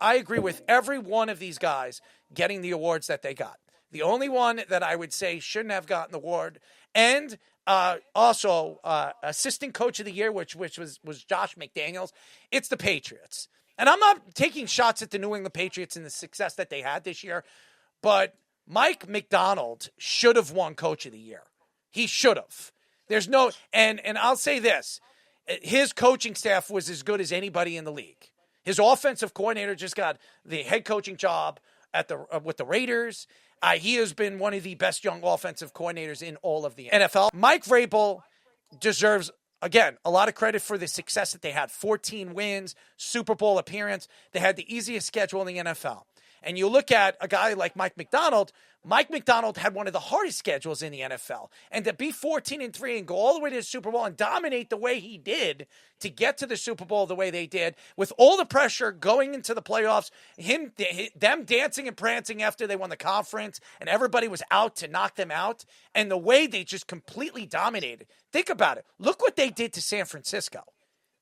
I agree with every one of these guys getting the awards that they got. The only one that I would say shouldn't have gotten the award, and also assistant coach of the year, which was Josh McDaniels, it's the Patriots. And I'm not taking shots at the New England Patriots and the success that they had this year, but Mike Macdonald should have won coach of the year. He should have. There's no, and I'll say this, his coaching staff was as good as anybody in the league. His offensive coordinator just got the head coaching job with the Raiders. He has been one of the best young offensive coordinators in all of the NFL. Mike Vrabel deserves, again, a lot of credit for the success that they had. 14 wins, Super Bowl appearance. They had the easiest schedule in the NFL. And you look at a guy like Mike Macdonald had one of the hardest schedules in the NFL. And to be 14-3 and go all the way to the Super Bowl and dominate the way he did to get to the Super Bowl the way they did, with all the pressure going into the playoffs, them dancing and prancing after they won the conference, and everybody was out to knock them out, and the way they just completely dominated. Think about it. Look what they did to San Francisco.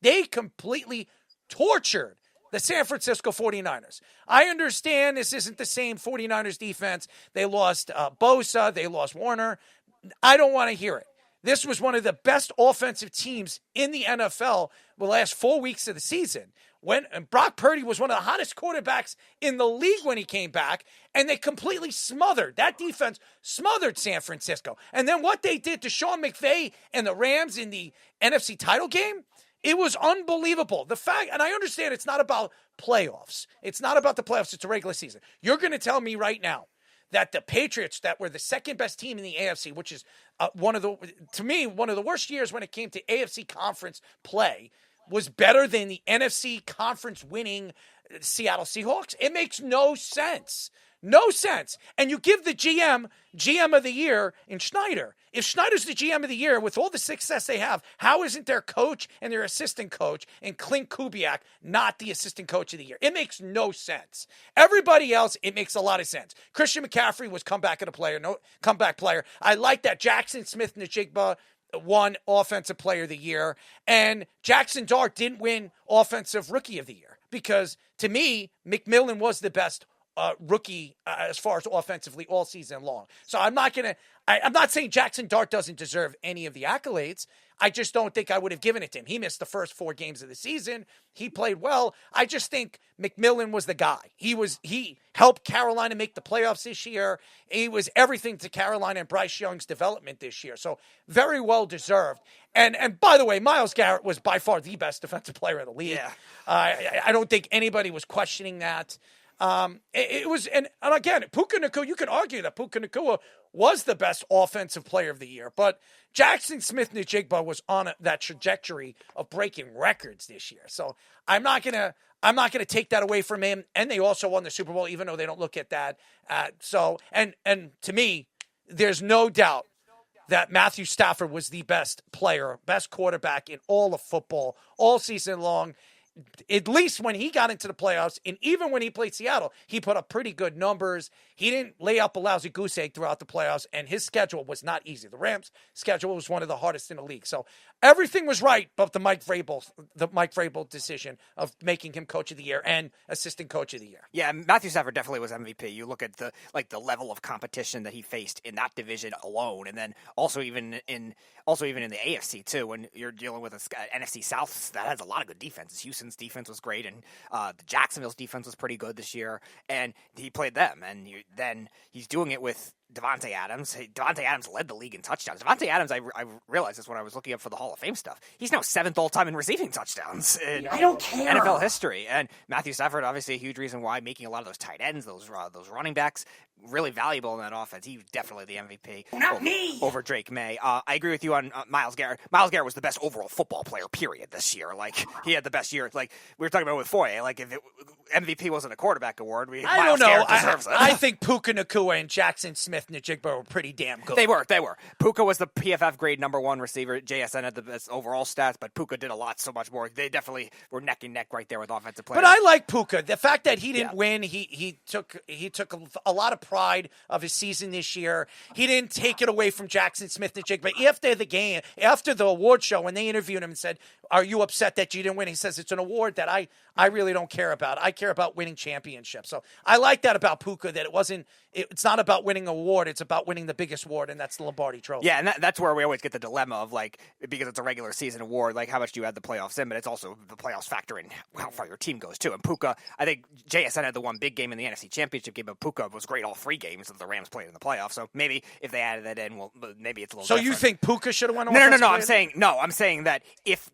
They completely tortured the San Francisco 49ers. I understand this isn't the same 49ers defense. They lost Bosa. They lost Warner. I don't want to hear it. This was one of the best offensive teams in the NFL the last 4 weeks of the season. And Brock Purdy was one of the hottest quarterbacks in the league when he came back, and they completely that defense smothered San Francisco. And then what they did to Sean McVay and the Rams in the NFC title game, it was unbelievable. The fact, and I understand it's not about playoffs. It's not about the playoffs. It's a regular season. You're going to tell me right now that the Patriots, that were the second best team in the AFC, which is one of the worst years when it came to AFC conference play, was better than the NFC conference winning Seattle Seahawks? It makes no sense. No sense. And you give the GM of the year in Schneider. If Schneider's the GM of the year with all the success they have, how isn't their coach and their assistant coach and Clint Kubiak not the assistant coach of the year? It makes no sense. Everybody else, it makes a lot of sense. Christian McCaffrey was comeback player. I like that Jaxson Smith-Njigba won Offensive Player of the Year, and Jackson Dart didn't win Offensive Rookie of the Year because, to me, McMillan was the best rookie as far as offensively all season long. So I'm not saying Jackson Dart doesn't deserve any of the accolades. I just don't think I would have given it to him. He missed the first 4 games of the season. He played well. I just think McMillan was the guy. He helped Carolina make the playoffs this year. He was everything to Carolina and Bryce Young's development this year. So very well deserved. And by the way, Myles Garrett was by far the best defensive player in the league. Yeah. I don't think anybody was questioning that. It was, and again, Puka Nacua, you can argue that Puka Nacua was the best offensive player of the year, but Jaxson Smith-Njigba was on that trajectory of breaking records this year. So I'm not gonna take that away from him. And they also won the Super Bowl, even though they don't look at that. And to me, there's no doubt that Matthew Stafford was the best player, best quarterback in all of football all season long. At least when he got into the playoffs, and even when he played Seattle, he put up pretty good numbers. He didn't lay up a lousy goose egg throughout the playoffs, and his schedule was not easy. The Rams' schedule was one of the hardest in the league. So everything was right, but the Mike Vrabel decision of making him Coach of the Year and Assistant Coach of the Year. Yeah, Matthew Stafford definitely was MVP. You look at the level of competition that he faced in that division alone, and then also even in the AFC too, when you're dealing with an NFC South that has a lot of good defenses. Houston's defense was great, and the Jacksonville's defense was pretty good this year, and he played them. And then he's doing it with Davante Adams. Davante Adams led the league in touchdowns. Davante Adams, I realized this when I was looking up for the Hall of Fame stuff. He's now 7th all-time in receiving touchdowns in I don't care. NFL history. And Matthew Stafford, obviously a huge reason why, making a lot of those tight ends, those running backs, really valuable in that offense. He's definitely the MVP. Not me! Over Drake Maye. I agree with you on Myles Garrett. Myles Garrett was the best overall football player, period, this year. He had the best year. We were talking about with Foye. If MVP wasn't a quarterback award, I don't know. Garrett deserves it. I think Puka Nacua and Jaxson Smith-Njigba were pretty damn good. They were. Puka was the PFF grade #1 receiver. JSN had the best overall stats, but Puka did so much more. They definitely were neck and neck right there with offensive players. But I like Puka. The fact that he didn't win, he took a lot of pride of his season this year. He didn't take it away from Jaxson Smith-Njigba. After the game, after the award show, when they interviewed him and said, are you upset that you didn't win? He says it's an award that I really don't care about. I care about winning championships. So I like that about Puka, that it's not about winning an award. It's about winning the biggest award, and that's the Lombardi Trophy. Yeah, and that's where we always get the dilemma of, like, because it's a regular season award, like, how much do you add the playoffs in? But it's also the playoffs factor in how far your team goes, too. And Puka, I think JSN had the one big game in the NFC Championship game, but Puka was great all 3 games that the Rams played in the playoffs. So maybe if they added that in, well, maybe it's a little different. You think Puka should have won? No. I'm saying that if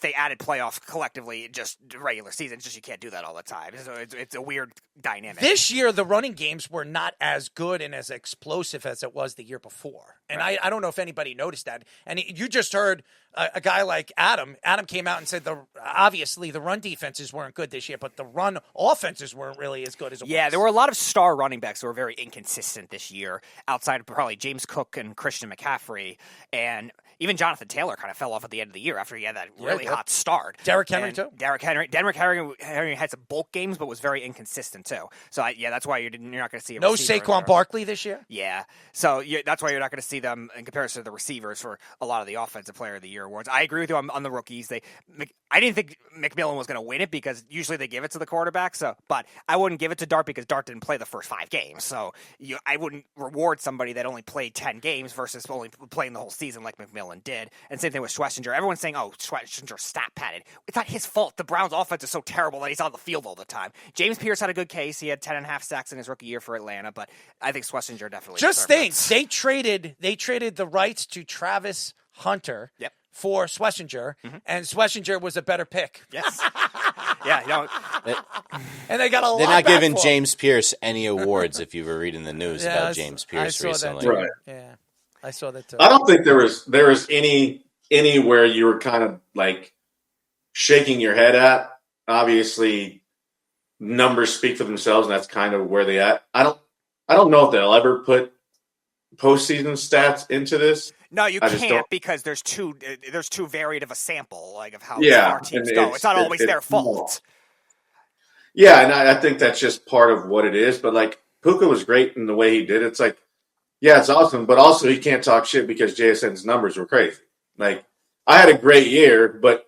they added playoffs collectively, just regular season, just you can't do that all the time. So it's a weird dynamic. This year, the running games were not as good and as explosive as it was the year before. And right. I don't know if anybody noticed that. And you just heard a guy like Adam. Adam came out and said obviously the run defenses weren't good this year, but the run offenses weren't really as good as it was. Yeah, there were a lot of star running backs who were very inconsistent this year, outside of probably James Cook and Christian McCaffrey, and even Jonathan Taylor kind of fell off at the end of the year after he had that really hot start. Derrick Henry, too. Derrick Henry had some bulk games, but was very inconsistent, too. So, that's why you're not going to see a receiver. Saquon Barkley this year? Yeah. So, that's why you're not going to see them in comparison to the receivers for a lot of the Offensive Player of the Year awards. I agree with you on the rookies. I didn't think McMillan was going to win it because usually they give it to the quarterback. But I wouldn't give it to Dart because Dart didn't play the first 5 games. So, I wouldn't reward somebody that only played 10 games versus only playing the whole season like McMillan did. And same thing with Schwesinger. Everyone's saying, Schwesinger stat padded. It's not his fault. The Browns' offense is so terrible that he's on the field all the time. James Pierce had a good case. He had 10.5 sacks in his rookie year for Atlanta, but I think Schwesinger definitely. Just think, they traded the rights to Travis Hunter. Yep. For Schwesinger, and Schwesinger was a better pick. Yes. Yeah, and they got a lot. They're not giving James Pierce any awards. If you were reading the news about James Pierce recently, right? Yeah, I saw that too. I don't think there was anywhere you were kind of like shaking your head at. Obviously, numbers speak for themselves, and that's kind of where they at. I don't know if they'll ever put postseason stats into this. No, you can't because there's too varied of a sample, like of how our teams go. It's not always their fault. Yeah, and I think that's just part of what it is. But like Puka was great in the way he did it. It's like, yeah, it's awesome, but also he can't talk shit because JSN's numbers were crazy. Like I had a great year, but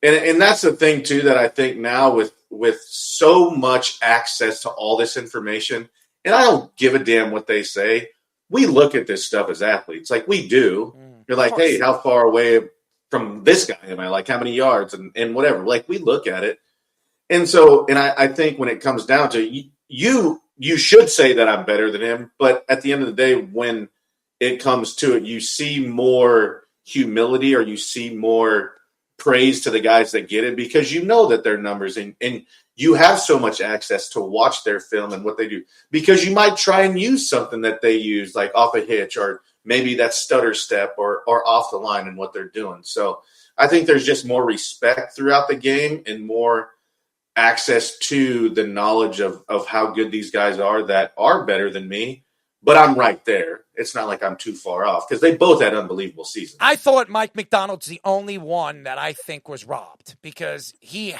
and that's the thing too that I think now with so much access to all this information, and I don't give a damn what they say. We look at this stuff as athletes, like we do. You're like, hey, how far away from this guy am I? Like, how many yards and whatever. Like, we look at it, and so, and I think when it comes down to you should say that I'm better than him. But at the end of the day, when it comes to it, you see more humility, or you see more praise to the guys that get it because you know that their numbers and you have so much access to watch their film and what they do because you might try and use something that they use like off a hitch or maybe that stutter step or off the line and what they're doing. So I think there's just more respect throughout the game and more access to the knowledge of how good these guys are that are better than me. But I'm right there. It's not like I'm too far off because they both had unbelievable seasons. I thought Mike McDonald's the only one that I think was robbed because he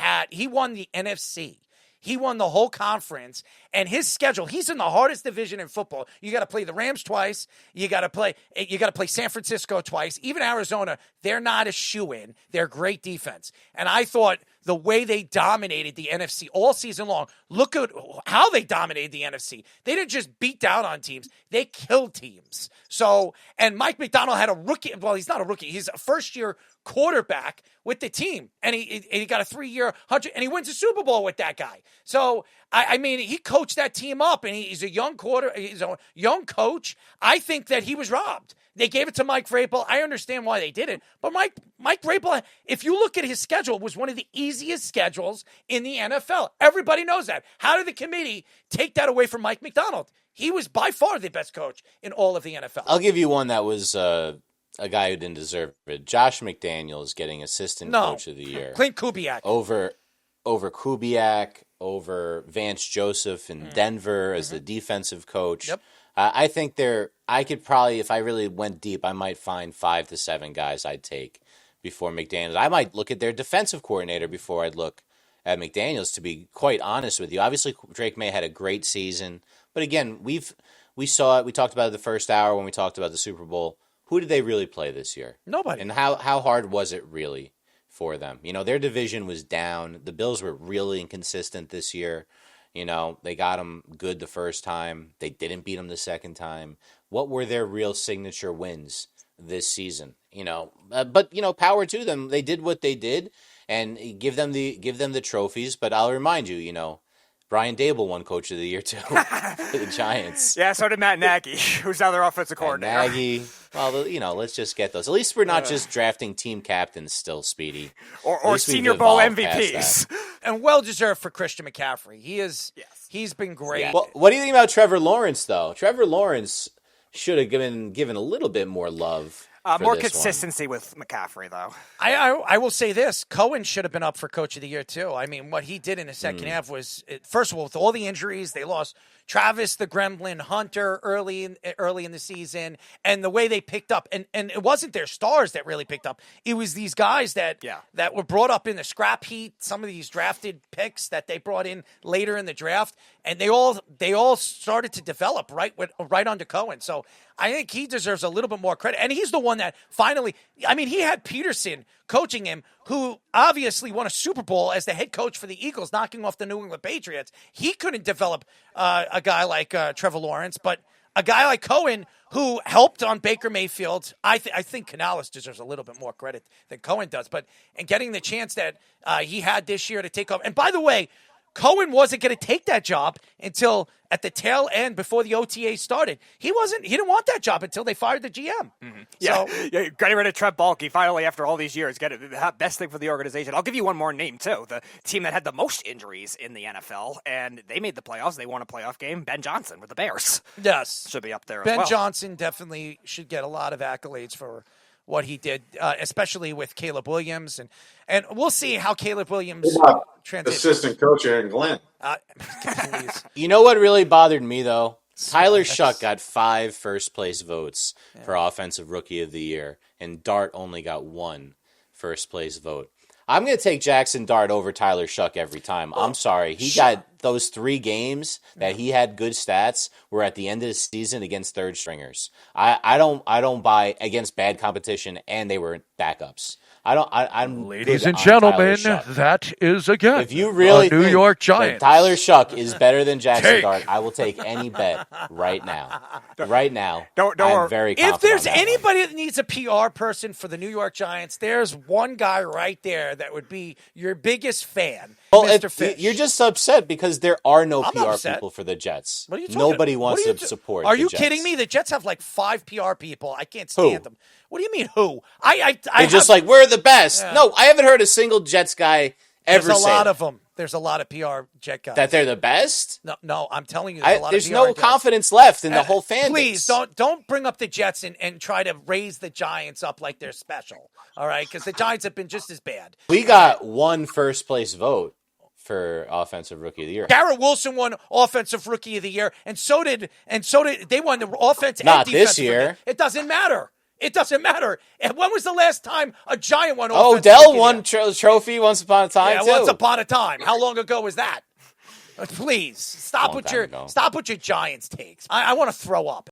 won the NFC. He won the whole conference, and his schedule, he's in the hardest division in football. You got to play the Rams twice. You got to play San Francisco twice. Even Arizona, they're not a shoo-in. They're great defense. And I thought the way they dominated the NFC all season long, look at how they dominated the NFC. They didn't just beat down on teams. They killed teams. So, and Mike McDonald had a rookie. Well, he's not a rookie. He's a first-year quarterback with the team. And he got a 3-year 100, and he wins a Super Bowl with that guy. So, I mean, he coached that team up, and he's a young coach. I think that he was robbed. They gave it to Mike Vrabel. I understand why they did it. But Mike Vrabel, if you look at his schedule, was one of the easiest schedules in the NFL. Everybody knows that. How did the committee take that away from Mike McDonald? He was by far the best coach in all of the NFL. I'll give you one that was a guy who didn't deserve it. Josh McDaniels getting assistant coach of the year. Clint Kubiak. Over Kubiak, over Vance Joseph in Denver as the defensive coach. Yep. I think I could probably, if I really went deep, I might find 5 to 7 guys I'd take before McDaniels. I might look at their defensive coordinator before I'd look at McDaniels, to be quite honest with you. Obviously, Drake Maye had a great season. But again, we saw it. We talked about it the first hour when we talked about the Super Bowl. Who did they really play this year? Nobody. And how hard was it really for them. Their division was down. The Bills were really inconsistent this year. They got them good the first time. They didn't beat them the second time. What were their real signature wins this season? But power to them. They did what they did, and give them the trophies. But I'll remind you, Brian Dable won Coach of the Year too for the Giants. Yeah, so did Matt Nagy, who's now their offensive coordinator. Nagy. Well, let's just get those. At least we're not just drafting team captains still, Speedy. Or Senior Bowl MVPs. And well-deserved for Christian McCaffrey. He's been great. Yeah. Well, what do you think about Trevor Lawrence, though? Trevor Lawrence should have given a little bit more love. More consistency with McCaffrey, though. I will say this. Cohen should have been up for Coach of the Year, too. I mean, what he did in the second half was, first of all, with all the injuries, they lost Travis the Gremlin Hunter early in the season, and the way they picked up, and it wasn't their stars that really picked up. It was these guys that were brought up in the scrap heap, some of these drafted picks that they brought in later in the draft, and they all started to develop right under Cohen. So I think he deserves a little bit more credit. And he's the one that finally, he had Peterson coaching him, who obviously won a Super Bowl as the head coach for the Eagles, knocking off the New England Patriots. He couldn't develop a guy like Trevor Lawrence, but a guy like Cohen, who helped on Baker Mayfield. I think Canales deserves a little bit more credit than Cohen does. And getting the chance that he had this year to take off. And by the way, Cohen wasn't going to take that job until at the tail end before the OTA started. He didn't want that job until they fired the GM. Mm-hmm. Yeah, getting rid of Trent Baalke finally after all these years. Get it, the best thing for the organization. I'll give you one more name, too. The team that had the most injuries in the NFL, and they made the playoffs. They won a playoff game. Ben Johnson with the Bears. Yes. Should be up there Ben as well. Johnson definitely should get a lot of accolades for what he did, especially with Caleb Williams. And we'll see how Caleb Williams transitions. Assistant coach Aaron Glenn. Please. You know what really bothered me, though? Tyler Shuck got 5 first-place votes for Offensive Rookie of the Year, and Dart only got 1 first-place vote. I'm going to take Jackson Dart over Tyler Shuck every time. I'm sorry. He got those 3 games that he had good stats were at the end of the season against third stringers. I don't buy against bad competition, and they were backups. I'm Ladies and gentlemen, that is again if you really New York Giants. Tyler Shuck is better than Jackson Dart, I will take any bet right now. Right now, I'm very confident. If there's anybody that needs a PR person for the New York Giants, there's one guy right there that would be your biggest fan, Mr. Fish. You're just upset because there are no I'm PR upset. people for the Jets. What are you talking Nobody about? wants to support. Are you the Jets. kidding me? The Jets have like 5 PR people. I can't stand them. What do you mean who? They're just like, we're the best. Yeah. No, I haven't heard a single Jets guy ever say There's a lot of them. There's a lot of PR Jet guys. That they're the best? No, I'm telling you, there's a lot there's of PR no guys. confidence left in the whole fan base. Please, don't bring up the Jets and try to raise the Giants up like they're special, all right? Because the Giants have been just as bad. We got 1 first-place vote for Offensive Rookie of the Year. Garrett Wilson won Offensive Rookie of the Year, and so did they won the offense and Not defense. this year. It doesn't matter. It doesn't matter. And when was the last time a Giant won? Odell won trophy once upon a time. Yeah, once upon a time. How long ago was that? Please stop with your Giants takes. I want to throw up.